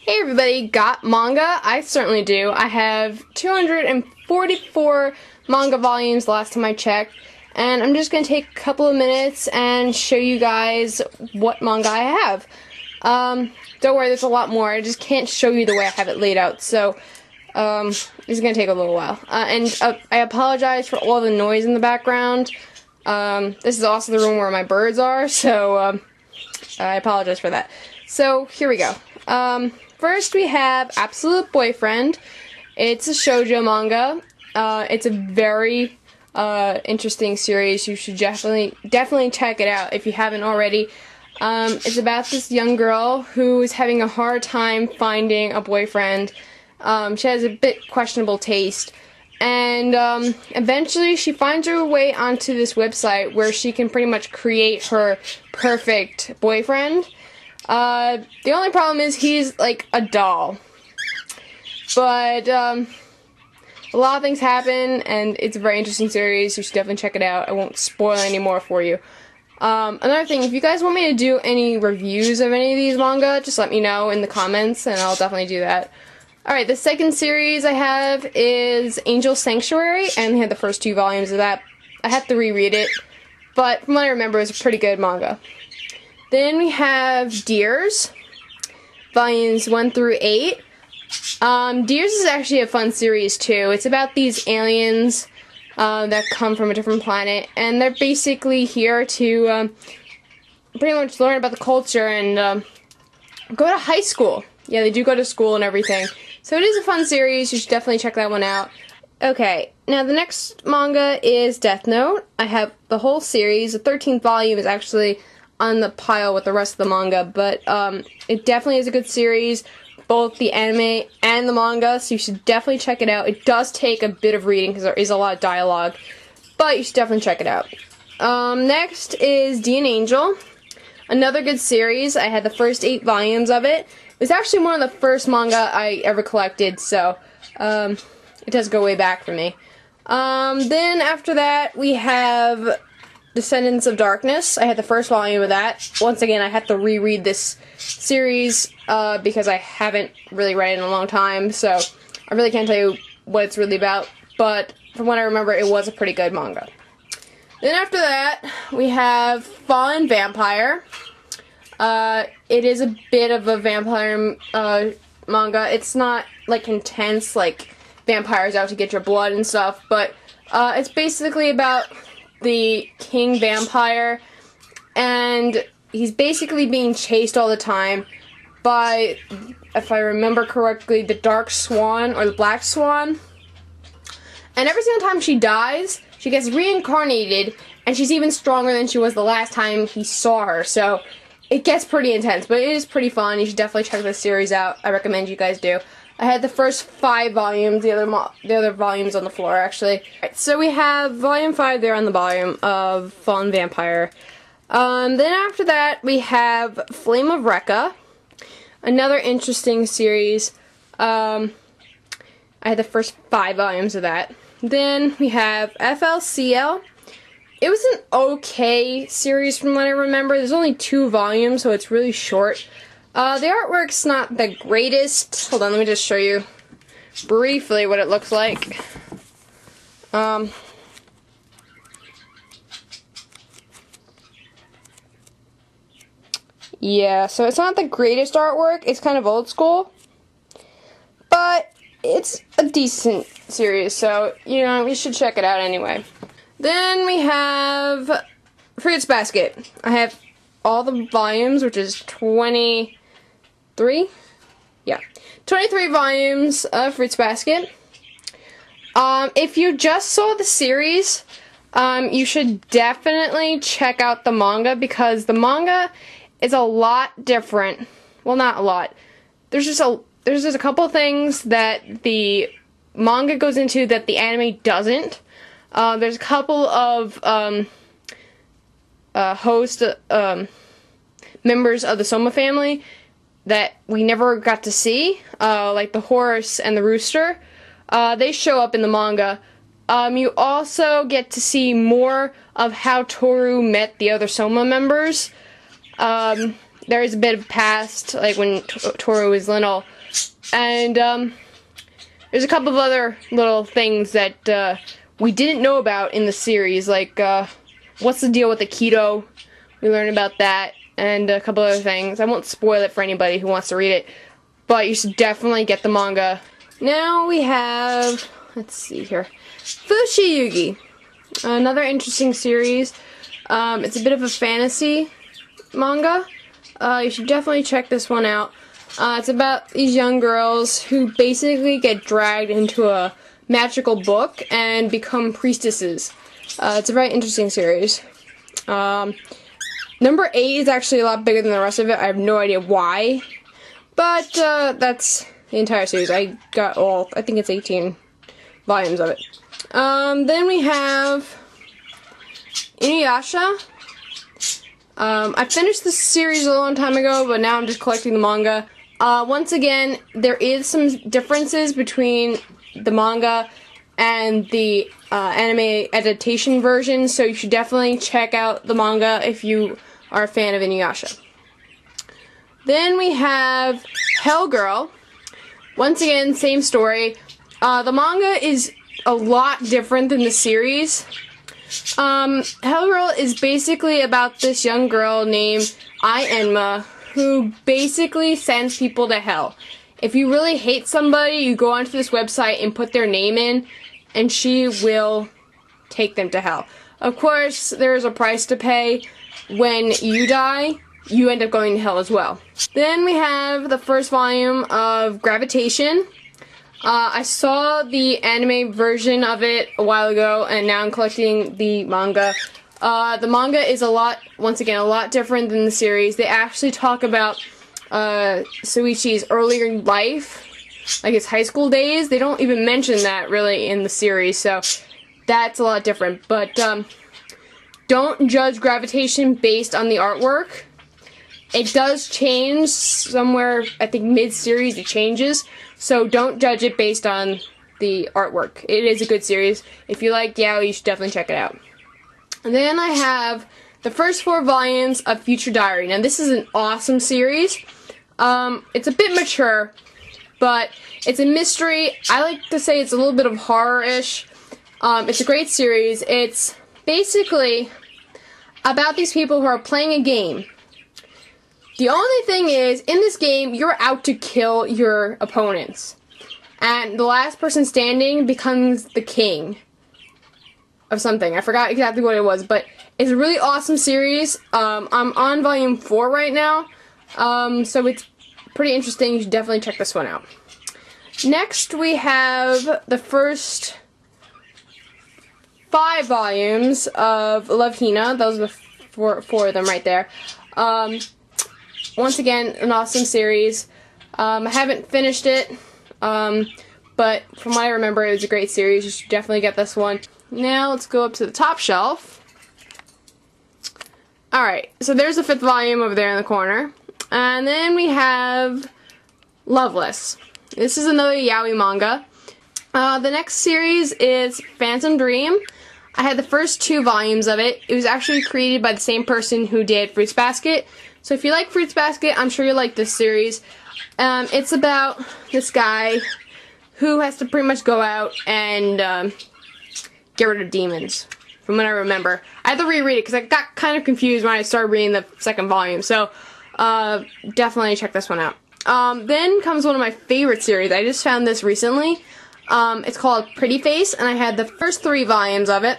Hey everybody, got manga? I certainly do. I have 244 manga volumes last time I checked, and I'm just going to take a couple of minutes and show you guys what manga I have. Don't worry, there's a lot more. I just can't show you the way I have it laid out, so this is going to take a little while. I apologize for all the noise in the background. This is also the room where my birds are, so I apologize for that. So, here we go. First we have Absolute Boyfriend. It's a shoujo manga. It's a very interesting series. You should definitely check it out if you haven't already. It's about this young girl who is having a hard time finding a boyfriend. She has a bit questionable taste. And eventually she finds her way onto this website where she can pretty much create her perfect boyfriend. The only problem is he's like a doll. But a lot of things happen, and it's a very interesting series. You should definitely check it out. I won't spoil any more for you. Another thing, if you guys want me to do any reviews of any of these manga, just let me know in the comments, and I'll definitely do that. Alright, the second series I have is Angel Sanctuary, and I had the first 2 volumes of that. I have to reread it, but from what I remember, it's a pretty good manga. Then we have Deers, volumes 1 through 8. Deers is actually a fun series too. It's about these aliens that come from a different planet, and they're basically here to pretty much learn about the culture and go to high school. Yeah, they do go to school and everything. So it is a fun series. You should definitely check that one out. Okay, now the next manga is Death Note. I have the whole series. The 13th volume is actually on the pile with the rest of the manga, but it definitely is a good series, both the anime and the manga, so you should definitely check it out. It does take a bit of reading because there is a lot of dialogue, but you should definitely check it out. Next is Dean Angel, another good series. I had the first 8 volumes of it. It was actually one of the first manga I ever collected, so it does go way back for me. Then after that we have Descendants of Darkness. I had the first volume of that. Once again, I have to reread this series because I haven't really read it in a long time, so I really can't tell you what it's really about, but from what I remember, it was a pretty good manga. Then after that, we have Fallen Vampire. It is a bit of a vampire manga. It's not, like, intense, like vampires out to get your blood and stuff, but it's basically about the king vampire, and he's basically being chased all the time by, if I remember correctly, the Dark Swan or the Black Swan. And every single time she dies, she gets reincarnated, and she's even stronger than she was the last time he saw her. So it gets pretty intense, but it is pretty fun. You should definitely check this series out. I recommend you guys do. I had the first 5 volumes, the other volumes on the floor, actually. Right, so we have volume 5 there on the bottom of Fallen Vampire. Then after that, we have Flame of Recca, another interesting series. I had the first 5 volumes of that. Then we have FLCL. It was an okay series from what I remember. There's only 2 volumes, so it's really short. The artwork's not the greatest. Hold on, let me just show you briefly what it looks like. Yeah, so it's not the greatest artwork. It's kind of old school, but it's a decent series, so, you know, you should check it out anyway. Then we have Fruits Basket. I have all the volumes, which is 23? Yeah. 23 volumes of Fruits Basket. If you just saw the series, you should definitely check out the manga, because the manga is a lot different. Well, not a lot. There's just a couple things that the manga goes into that the anime doesn't. There's a couple of members of the Soma family that we never got to see, like the horse and the rooster. They show up in the manga. You also get to see more of how Toru met the other Soma members. there is a bit of past, like when Toru was little, and there's a couple of other little things that we didn't know about in the series, like what's the deal with the keto? We learn about that, and a couple other things. I won't spoil it for anybody who wants to read it, but you should definitely get the manga. Now we have, let's see here, Fushi Yugi, another interesting series. It's a bit of a fantasy manga. You should definitely check this one out. It's about these young girls who basically get dragged into a magical book and become priestesses. It's a very interesting series. Number 8 is actually a lot bigger than the rest of it. I have no idea why, but that's the entire series. I got all, I think it's 18 volumes of it. Then we have Inuyasha. I finished this series a long time ago, but now I'm just collecting the manga. Once again, there is some differences between the manga and the anime adaptation version, so you should definitely check out the manga if you are a fan of Inuyasha. Then we have Hell Girl. Once again, same story. The manga is a lot different than the series. Hell Girl is basically about this young girl named Enma who basically sends people to hell. If you really hate somebody, you go onto this website and put their name in, and she will take them to hell. Of course, there's a price to pay. When you die, you end up going to hell as well. Then we have the first volume of Gravitation. I saw the anime version of it a while ago, and now I'm collecting the manga. The manga is once again, a lot different than the series. They actually talk about Suichi's earlier life, like his high school days. They don't even mention that really in the series, so that's a lot different. But don't judge Gravitation based on the artwork. It does change somewhere, I think mid-series it changes, so don't judge it based on the artwork. It is a good series. If you like yaoi, you should definitely check it out. And then I have the first 4 volumes of Future Diary. Now this is an awesome series. It's a bit mature, but it's a mystery. I like to say it's a little bit of horror-ish. It's a great series. It's basically about these people who are playing a game. The only thing is, in this game, you're out to kill your opponents. And the last person standing becomes the king of something. I forgot exactly what it was, but it's a really awesome series. I'm on volume 4 right now, so it's pretty interesting. You should definitely check this one out. Next, we have the first 5 volumes of Love Hina. Those are the 4 of them right there. Once again, an awesome series. I haven't finished it, but from what I remember, it was a great series. You should definitely get this one. Now, let's go up to the top shelf. Alright, so there's the 5th volume over there in the corner. And then we have Loveless. This is another yaoi manga. The next series is Phantom Dream. I had the first 2 volumes of it. It was actually created by the same person who did Fruits Basket. So if you like Fruits Basket, I'm sure you'll like this series. It's about this guy who has to pretty much go out and get rid of demons, from what I remember. I had to reread it because I got kind of confused when I started reading the 2nd volume. So definitely check this one out. Then comes one of my favorite series. I just found this recently. It's called Pretty Face, and I had the first 3 volumes of it.